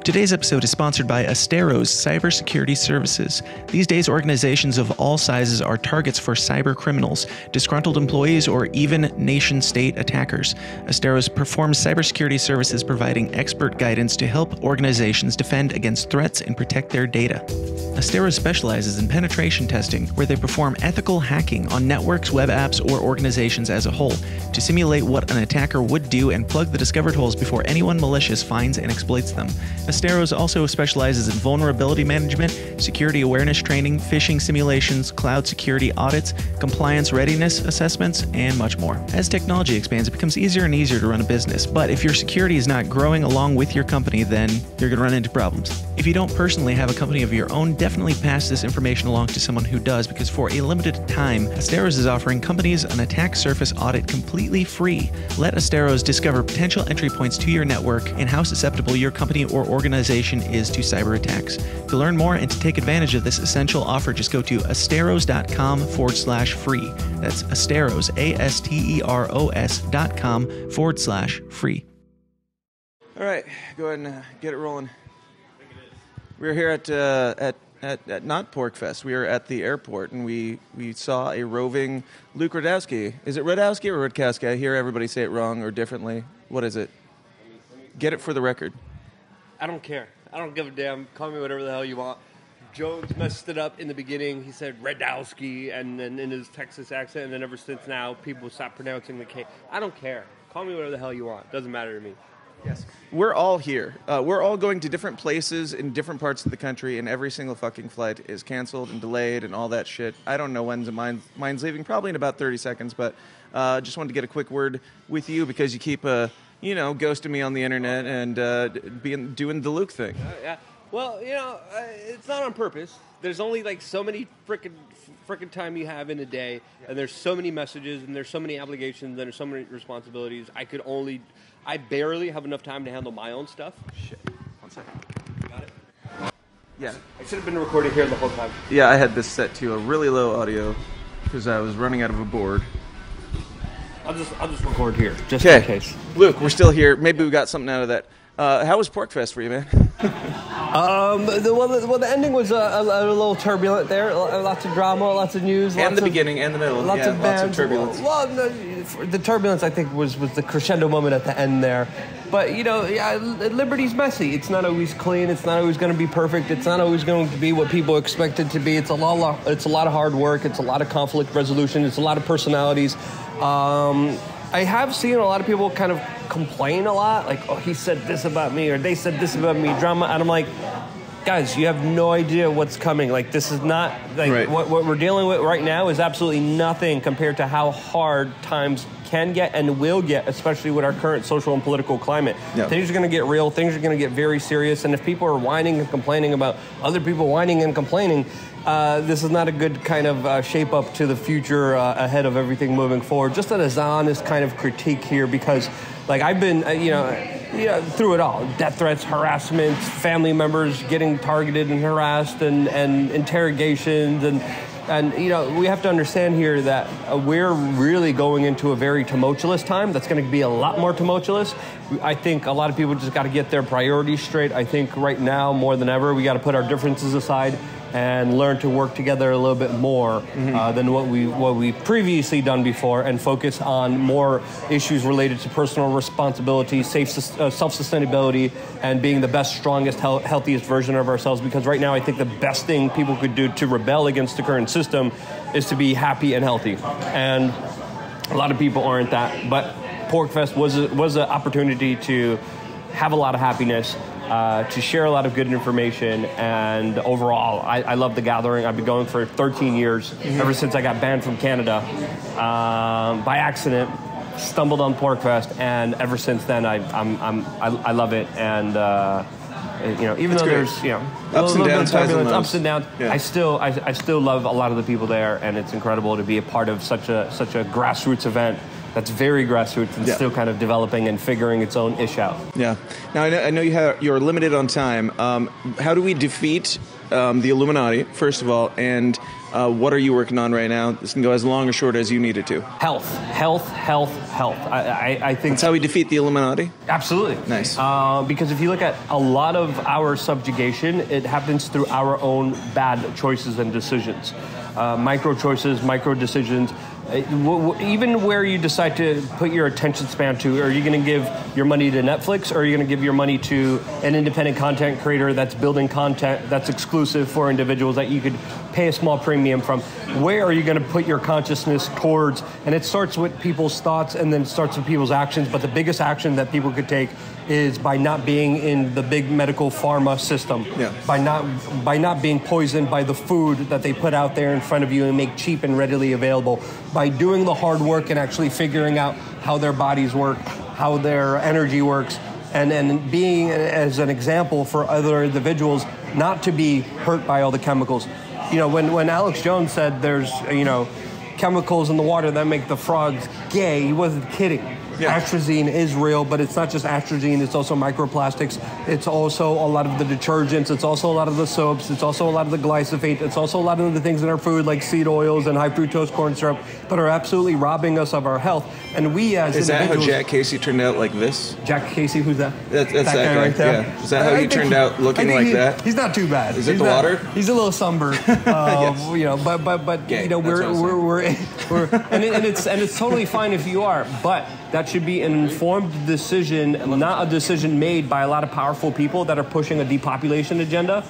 Today's episode is sponsored by Astero's cybersecurity services. These days, organizations of all sizes are targets for cyber criminals, disgruntled employees, or even nation-state attackers. Astero's performs cybersecurity services providing expert guidance to help organizations defend against threats and protect their data. Astero specializes in penetration testing, where they perform ethical hacking on networks, web apps, or organizations as a whole, to simulate what an attacker would do and plug the discovered holes before anyone malicious finds and exploits them. Asteros also specializes in vulnerability management, security awareness training, phishing simulations, cloud security audits, compliance readiness assessments, and much more. As technology expands, it becomes easier and easier to run a business, but if your security is not growing along with your company, then you're going to run into problems. If you don't personally have a company of your own, definitely pass this information along to someone who does, because for a limited time, Asteros is offering companies an attack surface audit completely free. Let Asteros discover potential entry points to your network and how susceptible your company or organization is to cyber attacks. To learn more and to take advantage of this essential offer, just go to asteros.com/free. That's Asteros, ASTEROS.com/free. All right, go ahead and get it rolling. We're here at not PorcFest. We are at the airport, and we saw a roving Luke Rudkowski. Is it Rudkowski or Rudkowski? I hear everybody say it wrong or differently. What is it? Get it for the record. I don't care. I don't give a damn. Call me whatever the hell you want. Jones messed it up in the beginning. He said Rudkowski, and then in his Texas accent, and then ever since now, people stop pronouncing the K. I don't care. Call me whatever the hell you want. Doesn't matter to me. Yes. We're all here. We're all going to different places in different parts of the country, and every single fucking flight is canceled and delayed and all that shit. I don't know when mine's leaving, probably in about 30 seconds, but just wanted to get a quick word with you because you keep, ghosting me on the internet and doing the Luke thing. Yeah. Well, it's not on purpose. There's only like so many frickin' time you have in a day, and there's so many messages, and there's so many obligations, and there's so many responsibilities. I barely have enough time to handle my own stuff. Shit. 1 second. Got it? Yeah. I should have been recording here the whole time. Yeah, I had this set to a really low audio because I was running out of a board. I'll just record here, just in case. Luke, we're still here. Maybe we got something out of that. How was PorcFest for you, man? The ending was a little turbulent there. Lots of drama, lots of news. And the beginning and the middle. Lots of bands. Lots of turbulence. Well, the turbulence, I think, was the crescendo moment at the end there. But, Liberty's messy. It's not always clean. It's not always going to be perfect. It's not always going to be what people expect it to be. It's a lot of hard work. It's a lot of conflict resolution. It's a lot of personalities. I have seen a lot of people kind of complain a lot, like, oh, he said this about me, or they said this about me, drama, and I'm like, guys, you have no idea what's coming. Like, this is not, like, right. What we're dealing with right now is absolutely nothing compared to how hard times can get and will get, especially with our current social and political climate. Yeah. Things are going to get real, things are going to get very serious, and if people are whining and complaining about other people whining and complaining, this is not a good kind of shape up to the future ahead of everything moving forward. Just an honest kind of critique here, because like I've been, through it all, death threats, harassment, family members getting targeted and harassed, and interrogations, and we have to understand here that we're really going into a very tumultuous time that's going to be a lot more tumultuous. I think a lot of people just got to get their priorities straight. I think right now, more than ever, we got to put our differences aside and learn to work together a little bit more than what we previously done before, and focus on more issues related to personal responsibility, self-sustainability, and being the best, strongest, healthiest version of ourselves. Because right now, I think the best thing people could do to rebel against the current system is to be happy and healthy. And a lot of people aren't that. But PorcFest was an opportunity to have a lot of happiness, to share a lot of good information, and overall, I love the gathering. I've been going for 13 years, ever since I got banned from Canada by accident. Stumbled on PorcFest, and ever since then, I love it. And even though there's ups and downs, yeah. I still love a lot of the people there, and it's incredible to be a part of such a grassroots event that's very grassroots and still kind of developing and figuring its own ish out. Yeah. Now, I know you're limited on time. How do we defeat the Illuminati, first of all, and what are you working on right now? This can go as long or short as you need it to. Health. I think that's how we defeat the Illuminati? Absolutely. Nice. Because if you look at a lot of our subjugation, it happens through our own bad choices and decisions. Micro choices, micro decisions. Even where you decide to put your attention span to, are you going to give your money to Netflix, or are you going to give your money to an independent content creator that's building content that's exclusive for individuals that you could pay a small premium from? Where are you going to put your consciousness towards? And it starts with people's thoughts and then starts with people's actions. But the biggest action that people could take is by not being in the big medical pharma system, by not being poisoned by the food that they put out there in front of you and make cheap and readily available, by doing the hard work and actually figuring out how their bodies work, how their energy works, and being as an example for other individuals not to be hurt by all the chemicals. You know, when Alex Jones said there's, chemicals in the water that make the frogs gay, he wasn't kidding. Yeah. Atrazine is real, but it's not just atrazine, it's also microplastics. It's also a lot of the detergents. It's also a lot of the soaps. It's also a lot of the glyphosate. It's also a lot of the things in our food like seed oils and high fructose corn syrup that are absolutely robbing us of our health. And we as Is individuals... that how Jack Casey turned out like this? Jack Casey, who's that? That's that guy right there? Yeah. Is that how he turned out looking like that? He's not too bad. Is it the water? He's a little sunburned. Yes. But Gay. We're and it's totally fine if you are, but that should be an informed decision, not a decision made by a lot of powerful people that are pushing a depopulation agenda,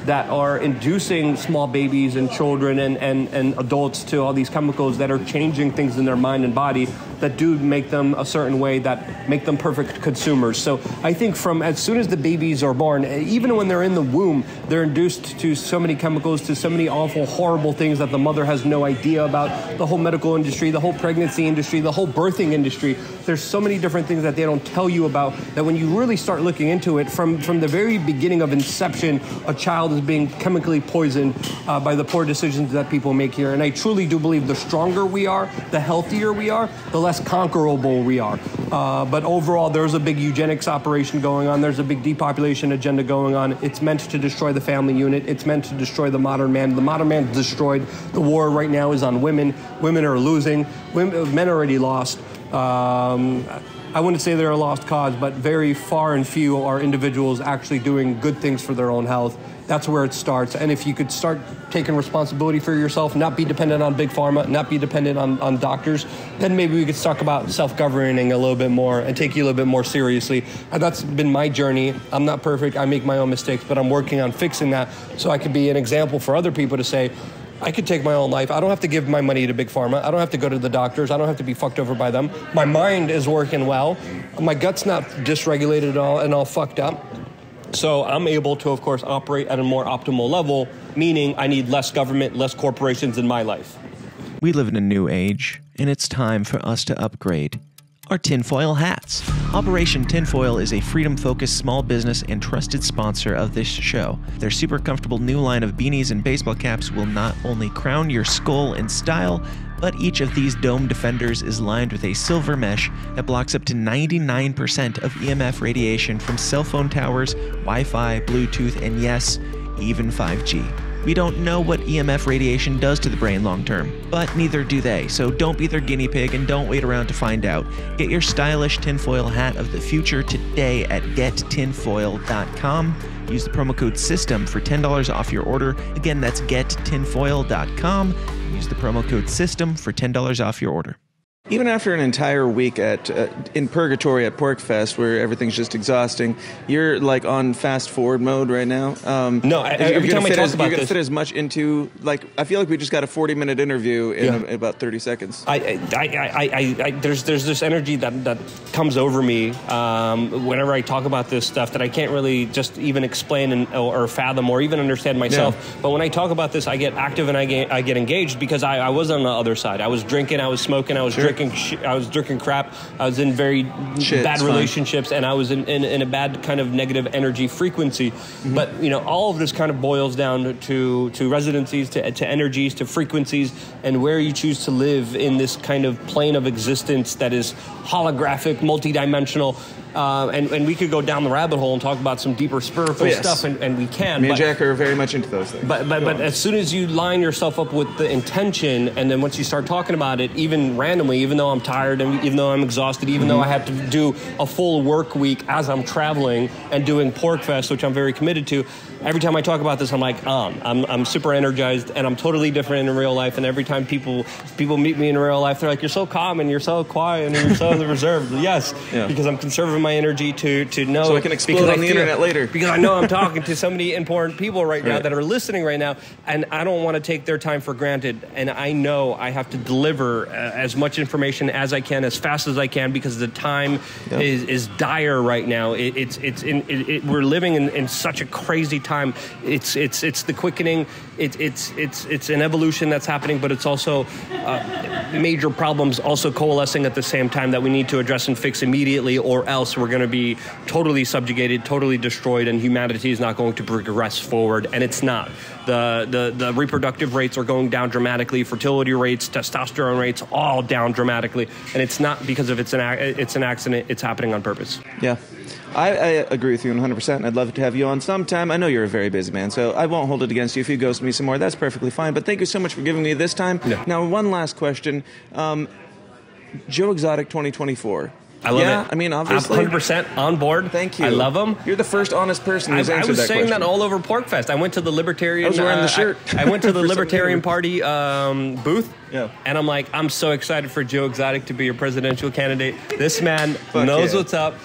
that are inducing small babies and children and adults to all these chemicals that are changing things in their mind and body that do make them a certain way, that make them perfect consumers. So I think from as soon as the babies are born, even when they're in the womb, they're induced to so many chemicals, to so many awful, horrible things that the mother has no idea about. The whole medical industry, the whole pregnancy industry, the whole birthing industry. There's so many different things that they don't tell you about, that when you really start looking into it, from the very beginning of inception, a child is being chemically poisoned by the poor decisions that people make here. And I truly do believe the stronger we are, the healthier we are, the less conquerable we are. But overall, there's a big eugenics operation going on. There's a big depopulation agenda going on. It's meant to destroy the family unit. It's meant to destroy the modern man. The modern man is destroyed. The war right now is on women. Women are losing. Men are already lost. I wouldn't say they're a lost cause, but very far and few are individuals actually doing good things for their own health. That's where it starts. And if you could start taking responsibility for yourself, not be dependent on big pharma, not be dependent on doctors, then maybe we could talk about self-governing a little bit more and take you a little bit more seriously. And that's been my journey. I'm not perfect. I make my own mistakes, but I'm working on fixing that so I could be an example for other people to say, I could take my own life. I don't have to give my money to big pharma. I don't have to go to the doctors. I don't have to be fucked over by them. My mind is working well. My gut's not dysregulated at all and all fucked up. So I'm able to, of course, operate at a more optimal level, meaning I need less government, less corporations in my life. We live in a new age, and it's time for us to upgrade. Our tinfoil hats. Operation Tinfoil is a freedom-focused small business and trusted sponsor of this show. Their super comfortable new line of beanies and baseball caps will not only crown your skull in style, but each of these dome defenders is lined with a silver mesh that blocks up to 99% of EMF radiation from cell phone towers, Wi-Fi, Bluetooth, and yes, even 5G. We don't know what EMF radiation does to the brain long term, but neither do they, so don't be their guinea pig and don't wait around to find out. Get your stylish tinfoil hat of the future today at gettinfoil.com. Use the promo code SYSTEM for $10 off your order. Again, that's gettinfoil.com. Use the promo code SYSTEM for $10 off your order. Even after an entire week in purgatory at PorcFest, where everything's just exhausting, you're like on fast forward mode right now. No, every time I talk about this, you're gonna fit as much into I feel like we just got a 40-minute interview in about 30 seconds. There's this energy that comes over me whenever I talk about this stuff that I can't really just even explain or fathom or even understand myself. Yeah. But when I talk about this, I get active and I get engaged because I was on the other side. I was drinking, I was smoking, I was drinking crap. I was in very bad relationships, and I was in a bad kind of negative energy frequency. Mm-hmm. But all of this kind of boils down to residencies, to energies, to frequencies, and where you choose to live in this kind of plane of existence that is holographic, multidimensional. and we could go down the rabbit hole and talk about some deeper spiritual stuff, and we can. Me and Jack are very much into those things. But as soon as you line yourself up with the intention, and then once you start talking about it, even randomly, even though I'm tired, and even though I'm exhausted, even though I have to do a full work week as I'm traveling and doing PorcFest, which I'm very committed to, every time I talk about this, I'm like, I'm super energized, and I'm totally different in real life. And every time people meet me in real life, they're like, "You're so calm, and you're so quiet, and you're so reserved." Yes, because I'm conserving my energy to know. So I can explode on the internet later. Because I know I'm talking to so many important people right now that are listening right now, and I don't want to take their time for granted. And I know I have to deliver as much information as I can, as fast as I can, because the time is dire right now. We're living in such a crazy time. It's the quickening. It's an evolution that's happening, but it's also major problems also coalescing at the same time that we need to address and fix immediately, or else we're going to be totally subjugated, totally destroyed, and humanity is not going to progress forward. And it's not. The reproductive rates are going down dramatically. Fertility rates, testosterone rates, all down dramatically. And it's not because of it's an accident. It's happening on purpose. Yeah. I agree with you 100%. I'd love to have you on sometime. I know you're a very busy man, so I won't hold it against you. If you ghost me some more, that's perfectly fine. But thank you so much for giving me this time. Yeah. Now, one last question. Joe Exotic 2024. I love it. I mean, obviously. I'm 100% on board. Thank you. I love them. You're the first honest person who's answered that question. I was saying that all over PorcFest. I went to the Libertarian... I was wearing the shirt. I went to the Libertarian Party booth. Yeah. And I'm like, I'm so excited for Joe Exotic to be your presidential candidate. This man knows what's up.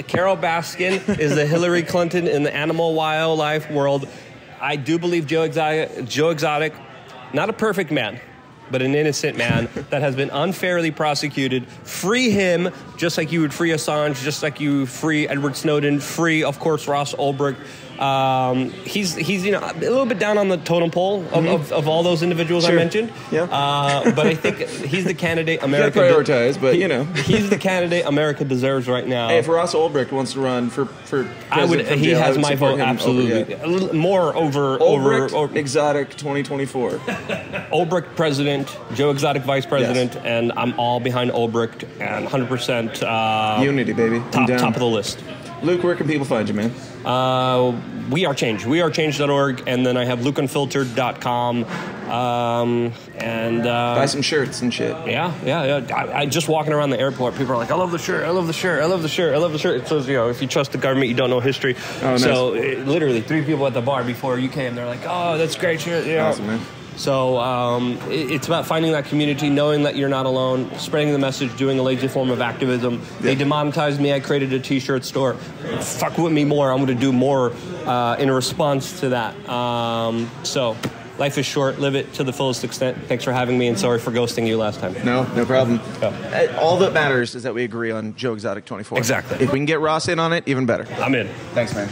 Carol Baskin is the Hillary Clinton in the animal wildlife world. I do believe Joe Exotic, not a perfect man, but an innocent man that has been unfairly prosecuted. Free him, just like you would free Assange, just like you free Edward Snowden, free, of course, Ross Ulbricht. He's a little bit down on the totem pole of all those individuals I mentioned. Yeah. But I think he's the candidate America prioritize, but he's the candidate America deserves right now. Hey, if Ross Ulbricht wants to run for president, he has my vote absolutely. A little more over Exotic 2024. Ulbricht president, Joe Exotic vice president, and I'm all behind Ulbricht and 100% unity, baby. Top of the list. Luke, where can people find you, man? We Are Change. WeAreChange.org, and then I have LukeUnfiltered.com. Buy some shirts and shit. Yeah. I just walking around the airport, people are like, I love the shirt, I love the shirt, I love the shirt, I love the shirt. It says, if you trust the government, you don't know history. Oh, nice. So literally 3 people at the bar before you came, they're like, oh, that's great shirt. Yeah. Awesome, man. So it's about finding that community, knowing that you're not alone, spreading the message, doing a lazy form of activism. Yeah. They demonetized me. I created a T-shirt store. Fuck with me more. I'm going to do more in response to that. So life is short. Live it to the fullest extent. Thanks for having me, and sorry for ghosting you last time. No problem. All that matters is that we agree on Joe Exotic 24. Exactly. If we can get Ross in on it, even better. I'm in. Thanks, man.